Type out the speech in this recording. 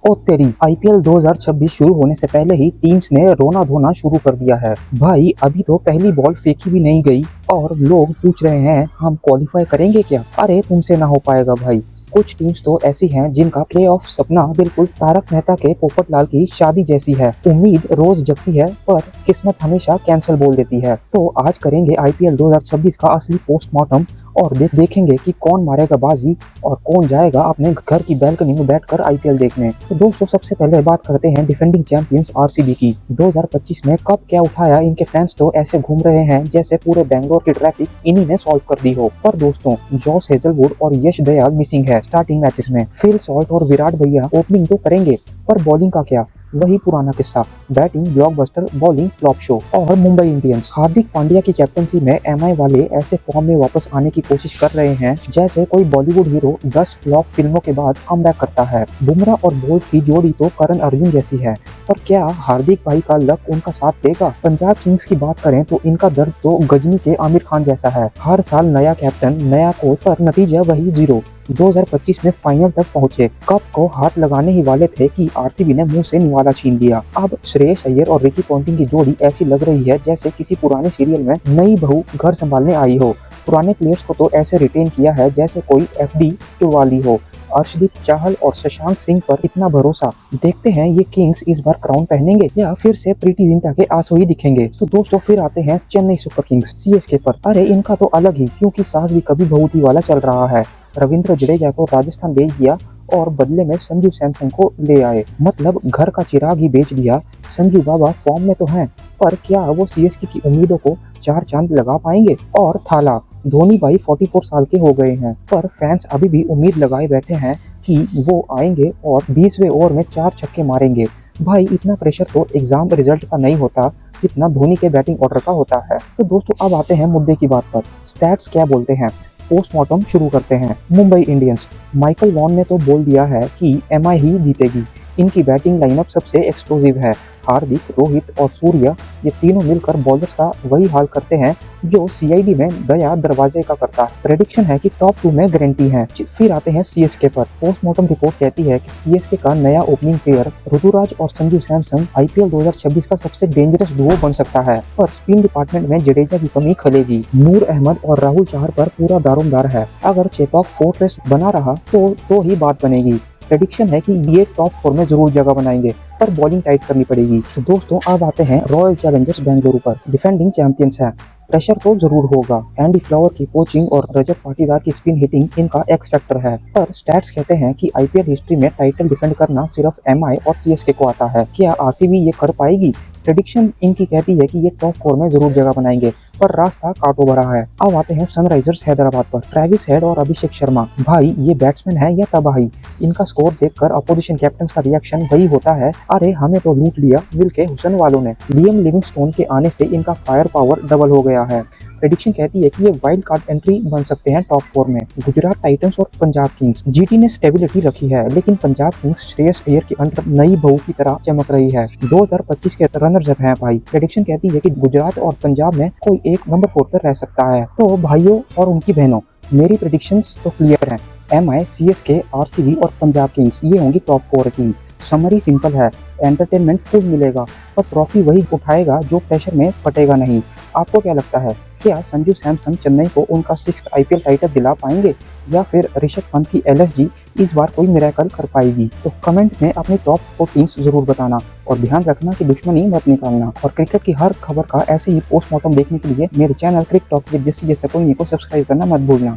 ओ तेरी, आईपीएल 2026 शुरू होने से पहले ही टीम्स ने रोना धोना शुरू कर दिया है। भाई अभी तो पहली बॉल फेंकी भी नहीं गई और लोग पूछ रहे हैं हम क्वालिफाई करेंगे क्या। अरे तुमसे ना हो पाएगा भाई। कुछ टीम्स तो ऐसी हैं जिनका प्लेऑफ सपना बिल्कुल तारक मेहता के पोपटलाल की शादी जैसी है। उम्मीद रोज जगती है पर किस्मत हमेशा कैंसिल बोल देती है। तो आज करेंगे आईपीएल 2026 का असली पोस्टमार्टम और देखेंगे कि कौन मारेगा बाजी और कौन जाएगा अपने घर की बैल्कनी में बैठकर आईपीएल देखने। तो दोस्तों सबसे पहले बात करते हैं डिफेंडिंग चैंपियंस आरसीबी की। 2025 में कब क्या उठाया, इनके फैंस तो ऐसे घूम रहे हैं जैसे पूरे बेंगलोर की ट्रैफिक इन्हीं ने सॉल्व कर दी हो। पर दोस्तों जॉस हेजलवुड और यश दयाल मिसिंग है स्टार्टिंग मैचेस में। फिल सॉल्ट और विराट भैया ओपनिंग तो करेंगे पर बॉलिंग का क्या, वही पुराना किस्सा, batting blockbuster, bowling flop show. और मुंबई इंडियंस हार्दिक पांड्या की कैप्टनसी में एमआई वाले ऐसे फॉर्म में वापस आने की कोशिश कर रहे हैं जैसे कोई बॉलीवुड हीरो 10 फ्लॉप फिल्मों के बाद कमबैक करता है। बुमराह और बोल्ट की जोड़ी तो करण अर्जुन जैसी है, पर क्या हार्दिक भाई का लक उनका साथ देगा। पंजाब किंग्स की बात करें तो इनका दर्द तो गजनी के आमिर खान जैसा है। हर साल नया कैप्टन नया कोच पर नतीजा वही जीरो। 2025 में फाइनल तक पहुंचे, कप को हाथ लगाने ही वाले थे कि आरसीबी ने मुंह से निवाला छीन लिया। अब श्रेयस अय्यर और रिकी पॉन्टिंग की जोड़ी ऐसी लग रही है जैसे किसी पुराने सीरियल में नई बहू घर संभालने आई हो। पुराने प्लेयर्स को तो ऐसे रिटेन किया है जैसे कोई एफडी तुड़वा ली हो। अर्शदीप चाहल और शशांक सिंह पर इतना भरोसा। देखते हैं ये किंग्स इस बार क्राउन पहनेंगे या फिर से प्रीति जिंटा के आंसू ही दिखेंगे। तो दोस्तों फिर आते हैं चेन्नई सुपर किंग्स सीएसके पर। अरे इनका तो अलग ही, क्योंकि सास भी कभी बहू थी वाला चल रहा है। रविंद्र जडेजा को राजस्थान भेज दिया और बदले में संजू सैमसन को ले आए, मतलब घर का चिराग ही बेच दिया। संजू बाबा फॉर्म में तो हैं, पर क्या वो सीएसके की उम्मीदों को चार चांद लगा पाएंगे। और थाला धोनी भाई 44 साल के हो गए हैं, पर फैंस अभी भी उम्मीद लगाए बैठे हैं कि वो आएंगे और 20वें ओवर में 4 छक्के मारेंगे। भाई इतना प्रेशर तो एग्जाम रिजल्ट का नहीं होता जितना धोनी के बैटिंग ऑर्डर का होता है। तो दोस्तों अब आते हैं मुद्दे की बात पर, स्टैट्स क्या बोलते हैं। पोस्टमार्टम शुरू करते हैं। मुंबई इंडियंस, माइकल वॉन ने तो बोल दिया है कि एमआई ही जीतेगी। इनकी बैटिंग लाइनअप सबसे एक्सप्लोसिव है। हार्दिक, रोहित और सूर्य ये तीनों मिलकर बॉलर्स का वही हाल करते हैं जो सीआईडी में दया दरवाजे का करता है। प्रेडिक्शन है कि टॉप 2 में गारंटी है। फिर आते हैं सीएसके पर। पोस्टमार्टम रिपोर्ट कहती है कि सीएसके का नया ओपनिंग प्लेयर ऋतुराज और संजू सैमसन आईपीएल 2026 का सबसे डेंजरस डुओ बन सकता है, पर स्पिन डिपार्टमेंट में जडेजा की कमी खलेगी। नूर अहमद और राहुल चाहर पर पूरा दारोमदार है। अगर चेपॉक फोर्ट्रेस बना रहा तो ही बात बनेगी। प्रेडिक्शन है कि ये टॉप 4 में जरूर जगह बनाएंगे, पर बॉलिंग टाइट करनी पड़ेगी। तो दोस्तों अब आते हैं रॉयल चैलेंजर्स बेंगलुरु पर। डिफेंडिंग चैंपियंस है, प्रेशर तो जरूर होगा। एंडी फ्लावर की कोचिंग और रजत पाटीदार की स्पिन हिटिंग इनका एक्स फैक्टर है, पर स्टैट्स कहते हैं कि आईपीएल हिस्ट्री में टाइटल डिफेंड करना सिर्फ एमआई और सीएसके को आता है। क्या आरसीबी ये कर पाएगी। प्रेडिक्शन इनकी कहती है कि ये टॉप 4 में जरूर जगह बनाएंगे, पर रास्ता कांटों भरा है। अब आते हैं सनराइजर्स हैदराबाद पर। ट्रेविस हेड और अभिषेक शर्मा, भाई ये बैट्समैन है या तबाही। इनका स्कोर देखकर अपोजिशन कैप्टन का रिएक्शन वही होता है, अरे हमें तो लूट लिया विल्के हुसैन वालों ने। लियम लिविंगस्टोन के आने से इनका फायर पावर डबल हो गया है। प्रेडिक्शन कहती है कि ये वाइल्ड कार्ड एंट्री बन सकते हैं टॉप 4 में। गुजरात टाइटंस और पंजाब किंग्स, जीटी ने स्टेबिलिटी रखी है, लेकिन पंजाब किंग्स श्रेयस अय्यर के अंडर नई बहू की तरह चमक रही है। 2025 के रनर्स अप हैं भाई। प्रेडिक्शन कहती है कि गुजरात और पंजाब में कोई एक नंबर 4 पर रह सकता है। तो भाइयों और उनकी बहनों, मेरी प्रेडिक्शंस तो क्लियर हैं। एमआई, सीएसके, आरसीबी और पंजाब किंग्स ये होंगी टॉप 4 टीम। समरी सिंपल है, एंटरटेनमेंट फुल मिलेगा, पर ट्रॉफी वही उठाएगा जो प्रेशर में फटेगा नहीं। आपको क्या लगता है, क्या संजू सैमसन चेन्नई को उनका 6th आईपीएल टाइटल दिला पाएंगे या फिर ऋषभ पंत की एलएसजी इस बार कोई मिरेकल कर पाएगी। तो कमेंट में अपनी टॉप 4 टीम्स जरूर बताना और ध्यान रखना कि दुश्मनी मत निकालना। और क्रिकेट की हर खबर का ऐसे ही पोस्टमार्टम देखने के लिए मेरे चैनल क्रिक टॉक विद जेसी जैसा को सब्सक्राइब करना मत भूलना।